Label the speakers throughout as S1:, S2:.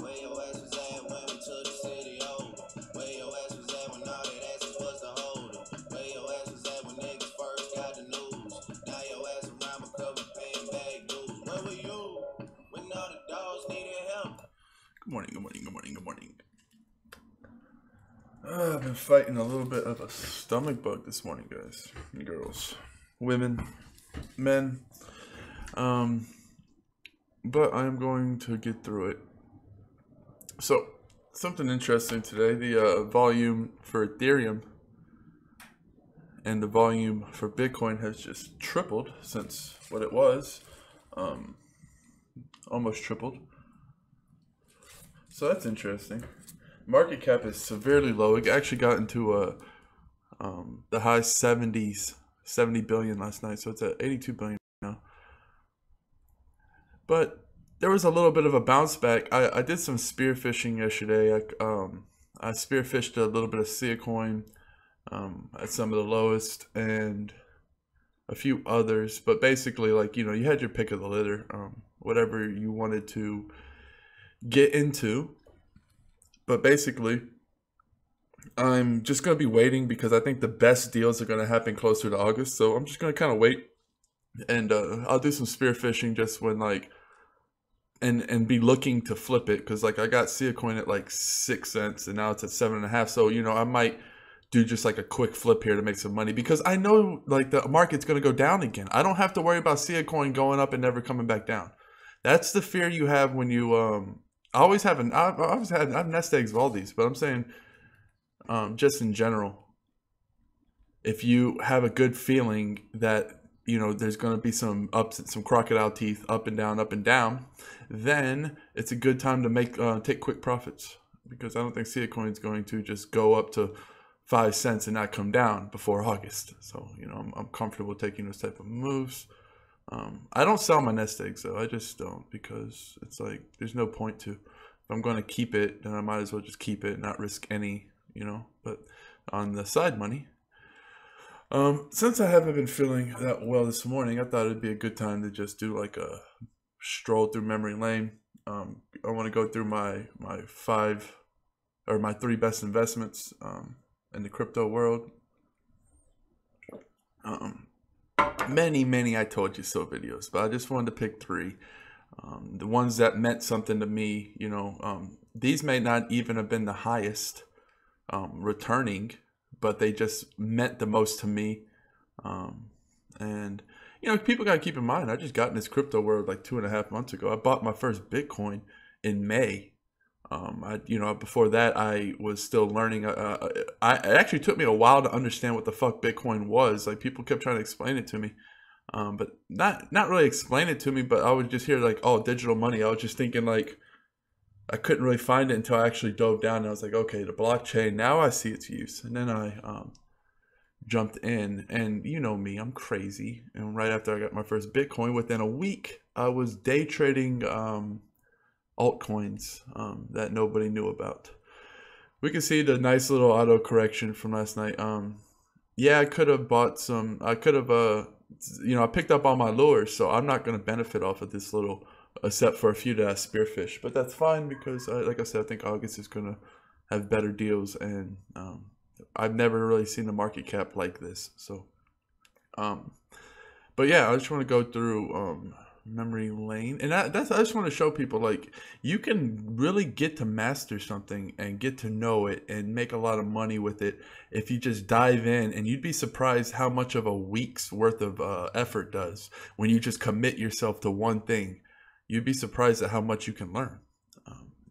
S1: Where your ass was at when we took the city over? Where your ass was at when all that ass was the holder? Where your ass was at when niggas first got the news? Now your ass around my cover paying back dues. Where were you when all the dogs needed help?
S2: Good morning, good morning, good morning, good morning. I've been fighting a little bit of a stomach bug this morning, guys and girls, women, men. But I'm going to get through it. So, something interesting today, the volume for Ethereum and the volume for Bitcoin has just tripled since what it was, almost tripled. So that's interesting. Market cap is severely low. It actually got into the high 70s, 70 billion last night, so it's at 82 billion now. But there was a little bit of a bounce back. I did some spear fishing yesterday. I spear fished a little bit of Coin at some of the lowest and a few others. But basically, like, you had your pick of the litter, whatever you wanted to get into. But basically, I'm just going to be waiting because I think the best deals are going to happen closer to August. So I'm just going to kind of wait. And I'll do some spear fishing just when, like, and be looking to flip it, because like I got Coin at like 6 cents and now it's at 7.5. So I might do just like a quick flip here to make some money, because I know like the market's going to go down again. I don't have to worry about Coin going up and never coming back down. That's the fear you have when you I've nest eggs of all these, but I'm saying just in general, if you have a good feeling that there's going to be some ups, some crocodile teeth, up and down, then it's a good time to take quick profits, because I don't think Coin is going to just go up to 5 cents and not come down before August. So, I'm comfortable taking those type of moves. I don't sell my nest eggs though. I just don't, because it's like, there's no point to. If I'm going to keep it, then I might as well just keep it and not risk any, but on the side money, since I haven't been feeling that well this morning, I thought it'd be a good time to just do like a stroll through memory lane. I want to go through my 3 best investments in the crypto world. Many I told you so videos, but I just wanted to pick 3. The ones that meant something to me. These may not even have been the highest returning, but they just meant the most to me. And people got to keep in mind, I just got in this crypto world like 2.5 months ago. I bought my first Bitcoin in May. Before that, I was still learning. It actually took me a while to understand what the fuck Bitcoin was. Like, people kept trying to explain it to me, but not really explain it to me. But I would just hear like, oh, digital money. I was just thinking like, I couldn't really find it until I actually dove down, and I was like, okay, the blockchain, now I see its use. And then I jumped in, and you know me, I'm crazy. And right after I got my first Bitcoin, within a week, I was day trading altcoins that nobody knew about. We can see the nice little auto correction from last night. Yeah, I could have bought some. I could have, I picked up all my lures, so I'm not going to benefit off of this little, except for a few that I spearfish. But that's fine, because like I said, I think August is going to have better deals, and I've never really seen the market cap like this. So, but yeah, I just want to go through memory lane, and I just want to show people, like, you can really get to master something and get to know it and make a lot of money with it if you just dive in. And you'd be surprised how much of a week's worth of effort does when you just commit yourself to one thing. You'd be surprised at how much you can learn.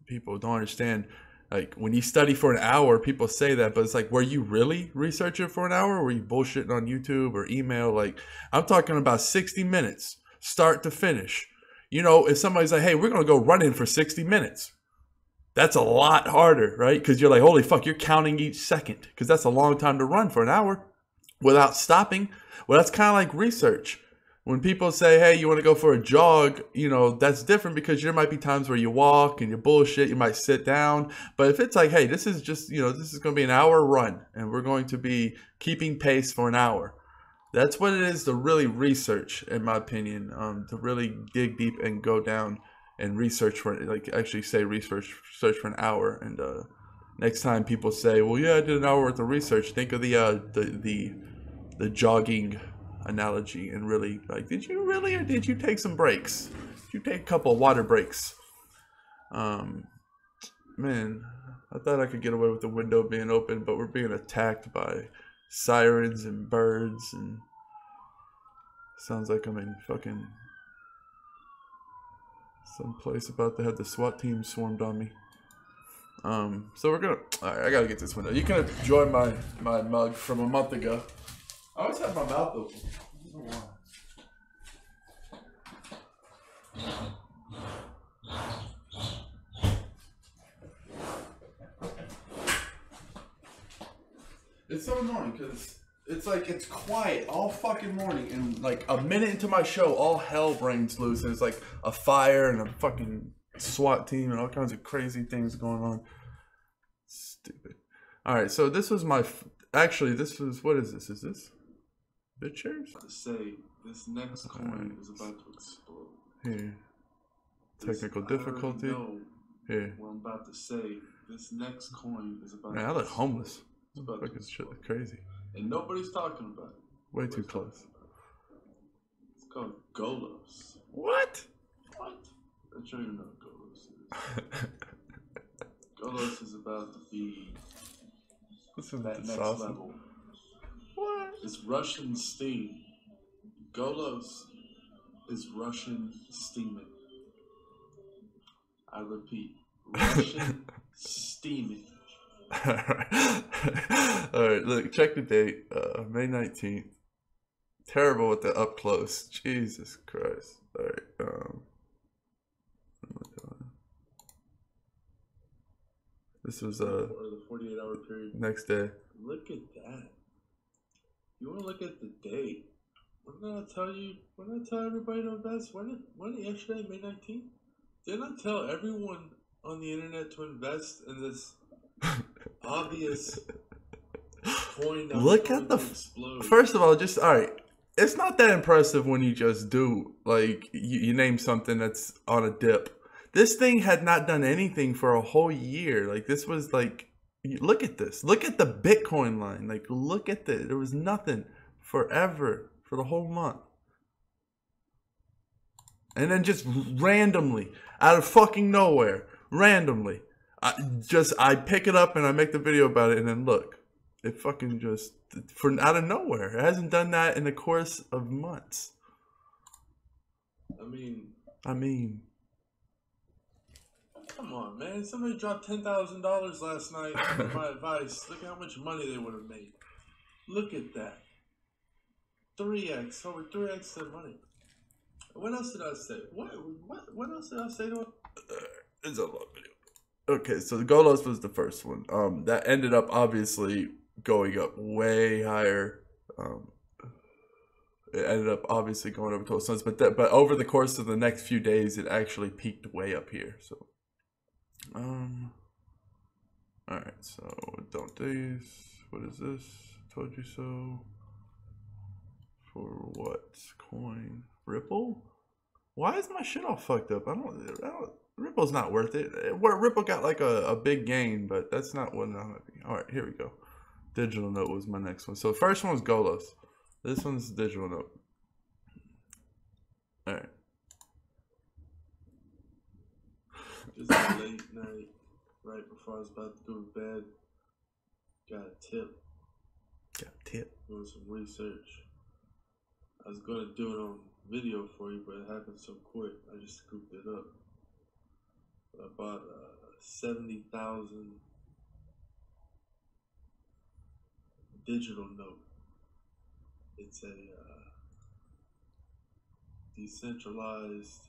S2: People don't understand. Like, when you study for an hour, people say that, but it's like, were you really researching for an hour? Or were you bullshitting on YouTube or email? Like, I'm talking about 60 minutes, start to finish. If somebody's like, hey, we're going to go running for 60 minutes. That's a lot harder, right? Because you're like, holy fuck, you're counting each second, because that's a long time to run for an hour without stopping. Well, that's kind of like research. When people say, hey, you want to go for a jog, that's different, because there might be times where you walk and you bullshit, you might sit down. But if it's like, hey, this is just, this is going to be an hour run, and we're going to be keeping pace for an hour. That's what it is to really research, in my opinion, to really dig deep and go down and research for like actually say research search for an hour. And next time people say, well, yeah, I did an hour worth of research, think of the jogging analogy and really like, did you really, or did you take some breaks? Did you take a couple of water breaks? Man, I thought I could get away with the window being open, but we're being attacked by sirens and birds, and sounds like I'm in fucking some place about to have the SWAT team swarmed on me. So we're gonna. All right, I gotta get this window. You can enjoy my mug from a month ago. I always have my mouth open. I don't know why. It's so annoying because it's like it's quiet all fucking morning, and like a minute into my show, all hell breaks loose, and it's like a fire and a fucking SWAT team and all kinds of crazy things going on. Stupid. All right, so this was my. Actually, this was, what is this? Is this BitShares?
S1: To say this next coin is about to explode.
S2: Here. Technical difficulty. Here.
S1: What I'm about to say. This next coin is about.
S2: Man, I look homeless. Fucking shit, crazy.
S1: And nobody's talking about it.
S2: Way too close.
S1: It's called Golos.
S2: What?
S1: What? I don't even know what Golos is. Golos is about to be that next level.
S2: What?
S1: It's Russian steam. Golos is Russian steaming. I repeat, Russian steaming.
S2: Alright, look, check the date. May 19th. Terrible with the up close. Jesus Christ. Alright, this was
S1: or the 48-hour period.
S2: Next day.
S1: Look at that. You want to look at the date? What did I tell you? What did I tell everybody to invest? When yesterday, May 19th? Didn't I tell everyone on the internet to invest in this obvious coin?
S2: Look at the
S1: explode?
S2: First of all, just all right. It's not that impressive when you just do like you name something that's on a dip. This thing had not done anything for a whole year. Like this was like, look at this. Look at the Bitcoin line. Like look at this. There was nothing forever for the whole month. And then just randomly, out of fucking nowhere, randomly, I pick it up and I make the video about it, and then look, it fucking just out of nowhere. It hasn't done that in the course of months.
S1: I mean, come on, man. Somebody dropped $10,000 last night for my advice. Look how much money they would have made. Look at that. 3x, over 3x their money. What else did I say? What else did I say to him?
S2: It's a long video. Okay, so the Golos was the first one. That ended up obviously going up way higher. It ended up obviously going over 12 cents, but over the course of the next few days, it actually peaked way up here. So, all right. So don't these. What is this? Told you so. For what coin? Ripple? Why is my shit all fucked up? I don't. Ripple's not worth it. Ripple got like a big gain, but that's not what I'm having. All right, here we go. Digital note was my next one. So the first one was Golos. This one's digital note. All right.
S1: Just a late night, right before I was about to go to bed. Got a tip. Doing some research. I was gonna do it on video for you, but it happened so quick. I just scooped it up. I bought a 70,000 digital note. It's a decentralized,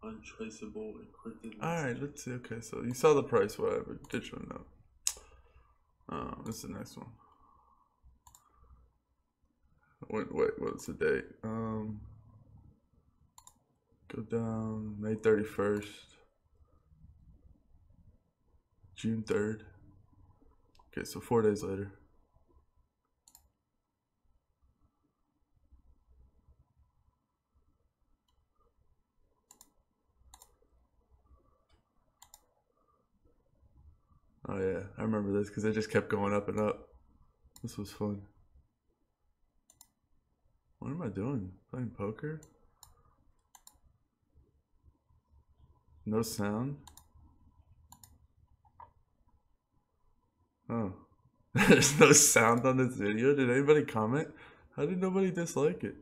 S1: untraceable, encrypted.
S2: All right, let's see. Okay, so you saw the price, whatever. Digital note. This is the next one. Wait, what's the date? Go down May 31st, June 3rd. Okay, so 4 days later. Oh yeah, I remember this because it just kept going up and up. This was fun. What am I doing? Playing poker? No sound? Oh. There's no sound on this video? Did anybody comment? How did nobody dislike it?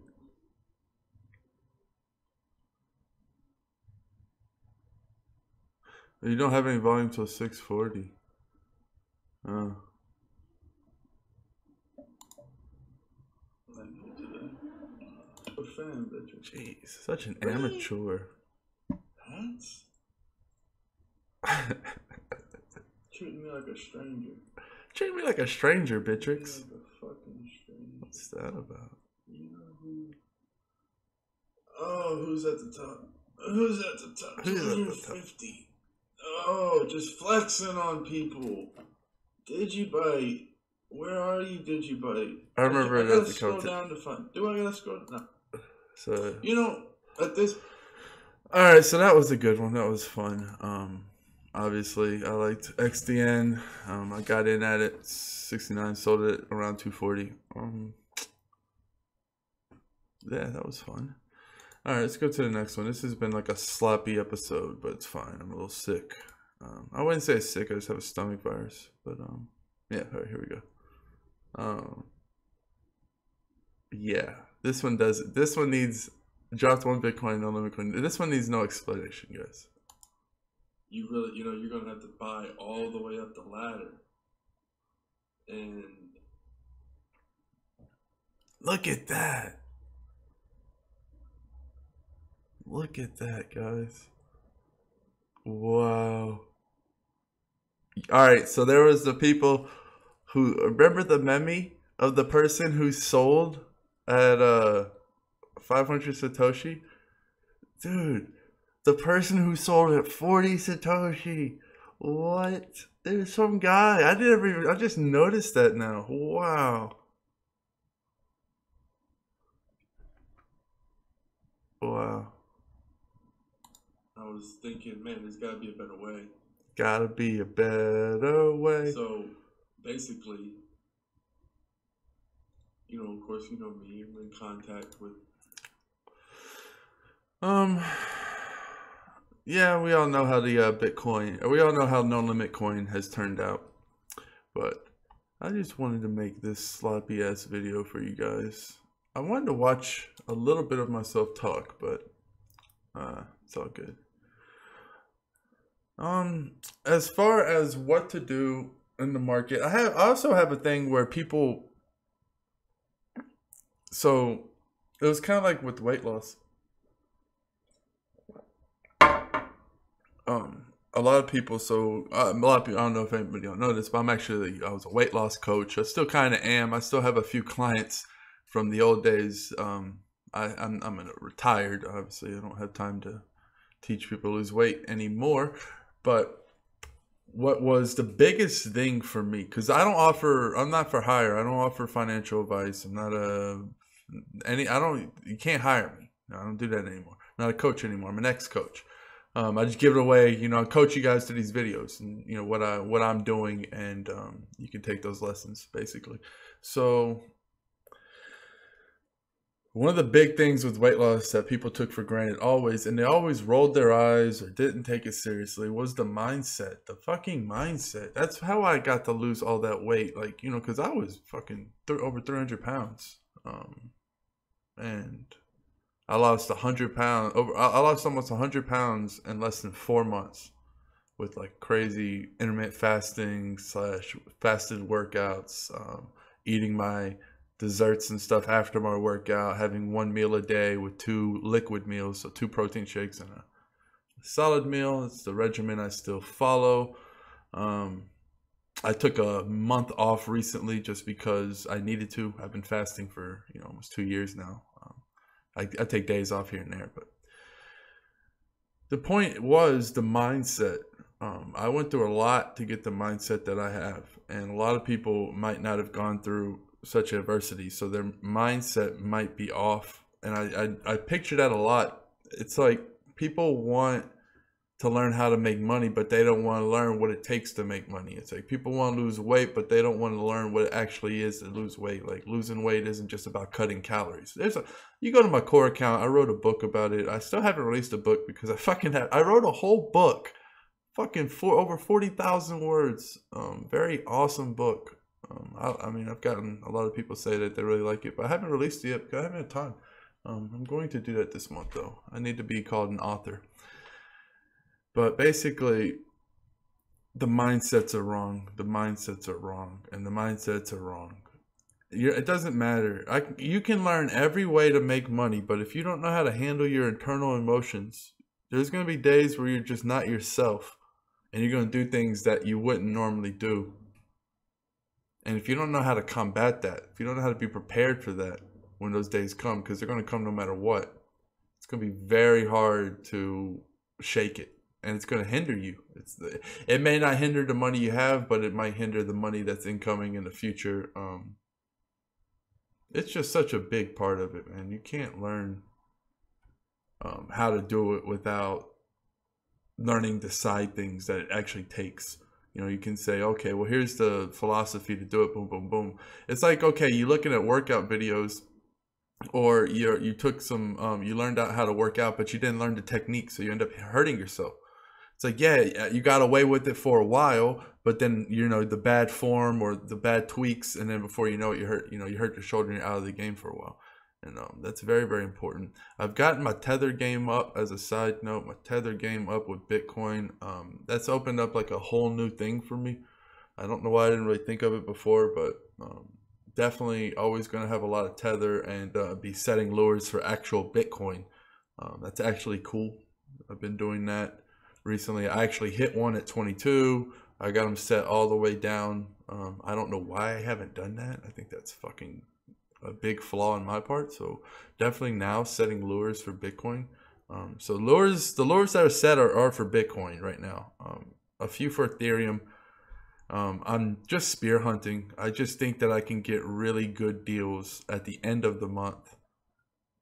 S2: You don't have any volume till 640. Oh. Jeez, such an amateur.
S1: Hats? Treating me like a stranger.
S2: Treat me like a stranger, Bitrix.
S1: Like a fucking stranger.
S2: What's that about?
S1: You know who? Oh, who's at the top? Who's at the top?
S2: Who's at the top?
S1: 250. Oh, just flexing on people. Digibite. Where are you, Digibite?
S2: I remember
S1: I
S2: it
S1: gotta
S2: at the
S1: scroll
S2: content.
S1: down to find. Do I gotta scroll? No.
S2: So
S1: You know, at this.
S2: all right, so that was a good one. That was fun. Obviously, I liked XDN. I got in at it 69, sold it around 240. Yeah, that was fun. All right, let's go to the next one. This has been like a sloppy episode, but it's fine. I'm a little sick. I wouldn't say sick. I just have a stomach virus. But yeah. All right, here we go. Yeah, this one does. This one needs dropped 1 Bitcoin, no limit coin. This one needs no explanation, guys.
S1: You really, you're gonna have to buy all the way up the ladder. And
S2: look at that. Look at that, guys. Wow. All right, so there was the people who remember the meme of the person who sold at 500 Satoshi? Dude, the person who sold at 40 Satoshi. What? There's some guy. I just noticed that now. Wow. Wow.
S1: I was thinking, man, there's gotta be a better way.
S2: Gotta be a better way.
S1: So basically, of course, me, I'm in contact with.
S2: Yeah, we all know how the Bitcoin, we all know how no limit coin has turned out. But I just wanted to make this sloppy ass video for you guys. I wanted to watch a little bit of myself talk, but it's all good. As far as what to do in the market, I also have a thing where people. So it was kind of like with weight loss. A lot of people. A lot of people. I don't know if anybody don't know this, but I was a weight loss coach. I still kind of am. I still have a few clients from the old days. I'm retired. Obviously, I don't have time to teach people to lose weight anymore. But what was the biggest thing for me? Because I'm not for hire. I don't offer financial advice. I'm not you can't hire me. I don't do that anymore. I'm not a coach anymore. I'm an ex-coach. I just give it away. I coach you guys to these videos and what I'm doing, and you can take those lessons basically. So one of the big things with weight loss that people took for granted always, and they always rolled their eyes or didn't take it seriously, was the mindset. The fucking mindset. That's how I got to lose all that weight. Like, because I was fucking over 300 pounds. And I lost 100 pounds. I lost almost 100 pounds in less than 4 months with like crazy intermittent fasting / fasted workouts, eating my desserts and stuff after my workout, having 1 meal a day with 2 liquid meals, so 2 protein shakes and a solid meal. It's the regimen I still follow. I took a month off recently just because I needed to. I've been fasting for almost 2 years now. I take days off here and there, but the point was the mindset. I went through a lot to get the mindset that I have, and a lot of people might not have gone through such adversity, so their mindset might be off. And I picture that a lot. It's like people want to learn how to make money, but they don't want to learn what it takes to make money. It's like people want to lose weight, but they don't want to learn what it actually is to lose weight. Like losing weight isn't just about cutting calories. You go to my core account, I wrote a book about it. I still haven't released a book because I wrote a whole book, over 40,000 words. Very awesome book. I mean, I've gotten a lot of people say that they really like it, but I haven't released it yet because I haven't had time. I'm going to do that this month though. I need to be called an author. But basically, the mindsets are wrong. The mindsets are wrong. And the mindsets are wrong. It doesn't matter. You can learn every way to make money, but if you don't know how to handle your internal emotions, there's going to be days where you're just not yourself. And you're going to do things that you wouldn't normally do. And if you don't know how to combat that, if you don't know how to be prepared for that when those days come, because they're going to come no matter what, it's going to be very hard to shake it. And it's going to hinder you. It may not hinder the money you have, but it might hinder the money that's incoming in the future. It's just such a big part of it, man. You can't learn how to do it without learning the side things that it actually takes. You know, you can say, okay, well, here's the philosophy to do it. Boom, boom, boom. It's like, okay, you're looking at workout videos, or you took some, you learned out how to work out, but you didn't learn the technique, so you end up hurting yourself. It's like, yeah, you got away with it for a while, but then, you know, the bad form or the bad tweaks, and then before you know it, you hurt your shoulder and you're out of the game for a while. And that's very, very important. I've gotten my tether game up, as a side note, my tether game up with Bitcoin. That's opened up like a whole new thing for me. I don't know why I didn't really think of it before, but definitely always going to have a lot of tether and be setting lures for actual Bitcoin. That's actually cool. I've been doing that recently. I actually hit one at 22. I got them set all the way down. I don't know why I haven't done that. I think that's fucking a big flaw on my part. So definitely now setting lures for Bitcoin. So the lures that are set are for Bitcoin right now. A few for Ethereum. I'm just spear hunting. I just think that I can get really good deals at the end of the month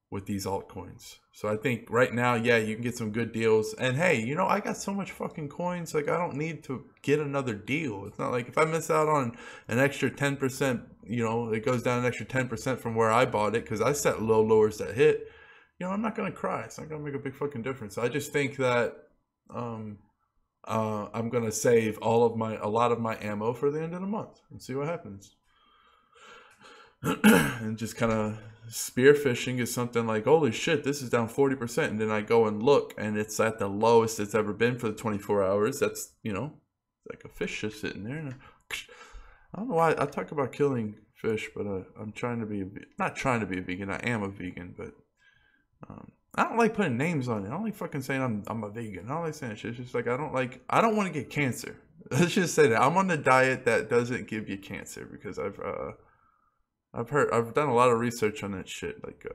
S2: with these altcoins. So I think right now, yeah, you can get some good deals. And hey, you know, I got so much fucking coins, like I don't need to get another deal. It's not like if I miss out on an extra 10%, you know, it goes down an extra 10% from where I bought it because I set low lowers that hit, you know, I'm not going to cry. It's not going to make a big fucking difference. I just think that I'm going to save a lot of my ammo for the end of the month and see what happens. And just kind of spear fishing is something like, holy shit, this is down 40%. And then I go and look and it's at the lowest it's ever been for the 24 hours. That's, you know, like a fish just sitting there. And I don't know why I talk about killing fish, but I'm trying to be, not trying to be a vegan. I am a vegan, but I don't like putting names on it. I don't like fucking saying I'm a vegan. I don't like saying shit. It's just like, I don't want to get cancer. Let's just say that. I'm on the diet that doesn't give you cancer because I've done a lot of research on that shit. Like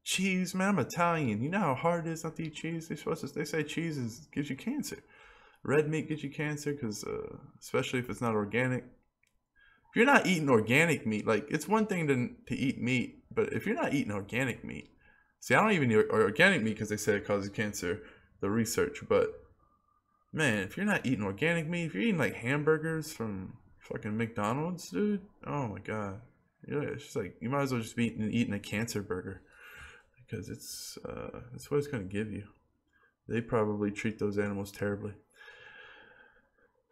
S2: cheese, man, I'm Italian. You know how hard it is not to eat cheese? They say cheese gives you cancer. Red meat gives you cancer because especially if it's not organic. If you're not eating organic meat, like it's one thing to eat meat, but if you're not eating organic meat, see, I don't even eat organic meat because they say it causes cancer, the research. But man, if you're not eating organic meat, if you're eating like hamburgers from fucking McDonald's, dude, oh my god. Yeah, it's just like you might as well just be eating a cancer burger because it's what it's gonna give you. They probably treat those animals terribly.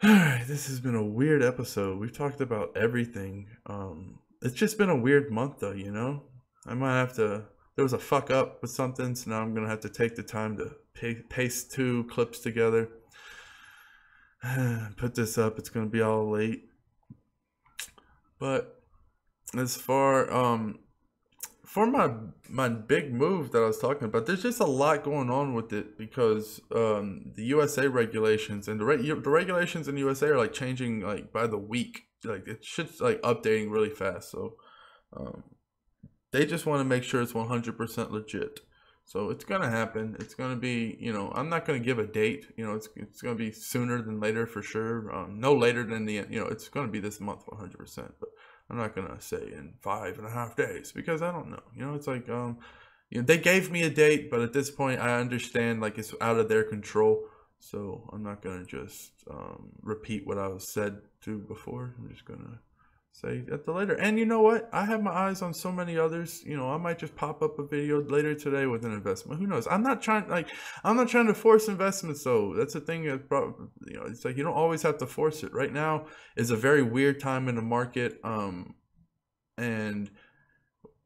S2: Alright, this has been a weird episode. We've talked about everything. It's just been a weird month though, you know? I might have to, there was a fuck up with something, so now I'm gonna have to take the time to paste 2 clips together. Put this up, it's gonna be all late. But as far for my big move that I was talking about, there's just a lot going on with it because the USA regulations and the regulations in the USA are like changing like by the week. Like it shit's like updating really fast. So they just want to make sure it's 100% legit. So it's gonna happen. It's gonna be, you know, I'm not gonna give a date. You know, it's gonna be sooner than later for sure. No later than the, you know, it's gonna be this month 100%. But I'm not gonna say in 5.5 days because I don't know. You know, it's like you know, they gave me a date, but at this point I understand like it's out of their control. So I'm not gonna just repeat what I was said to before. I'm just gonna say at the later. And you know what? I have my eyes on so many others. You know, I might just pop up a video later today with an investment. Who knows? I'm not trying to force investments though. That's the thing that it's like you don't always have to force it. Right now is a very weird time in the market. And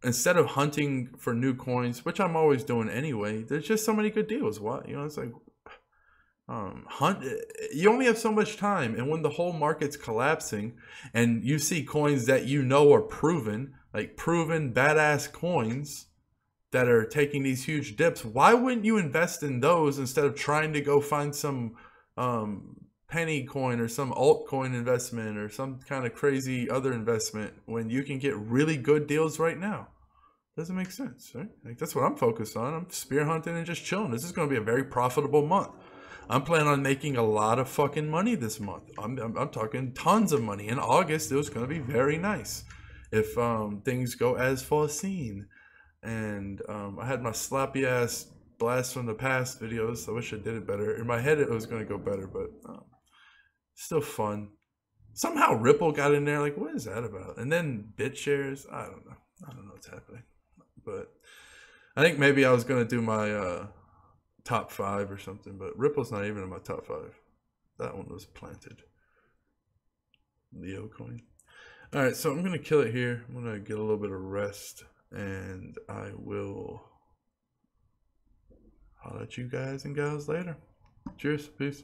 S2: instead of hunting for new coins, which I'm always doing anyway, there's just so many good deals. What, it's like hunt. You only have so much time, and when the whole market's collapsing, and you see coins that are proven, like proven badass coins that are taking these huge dips, why wouldn't you invest in those instead of trying to go find some penny coin or some altcoin investment or some kind of crazy other investment when you can get really good deals right now? Doesn't make sense, right? Like, that's what I'm focused on. I'm spear hunting and just chilling. This is going to be a very profitable month. I'm planning on making a lot of fucking money this month. I'm talking tons of money. In August, it was going to be very nice if things go as foreseen. And I had my sloppy ass blast from the past videos. I wish I did it better. In my head, it was going to go better, but still fun. Somehow Ripple got in there. Like, what is that about? And then BitShares. I don't know what's happening. But I think maybe I was going to do my top 5 or something, but Ripple's not even in my top 5. That one was planted. Leo coin. All right, so I'm going to kill it here. I'm going to get a little bit of rest, and I will holler at you guys and gals later. Cheers. Peace.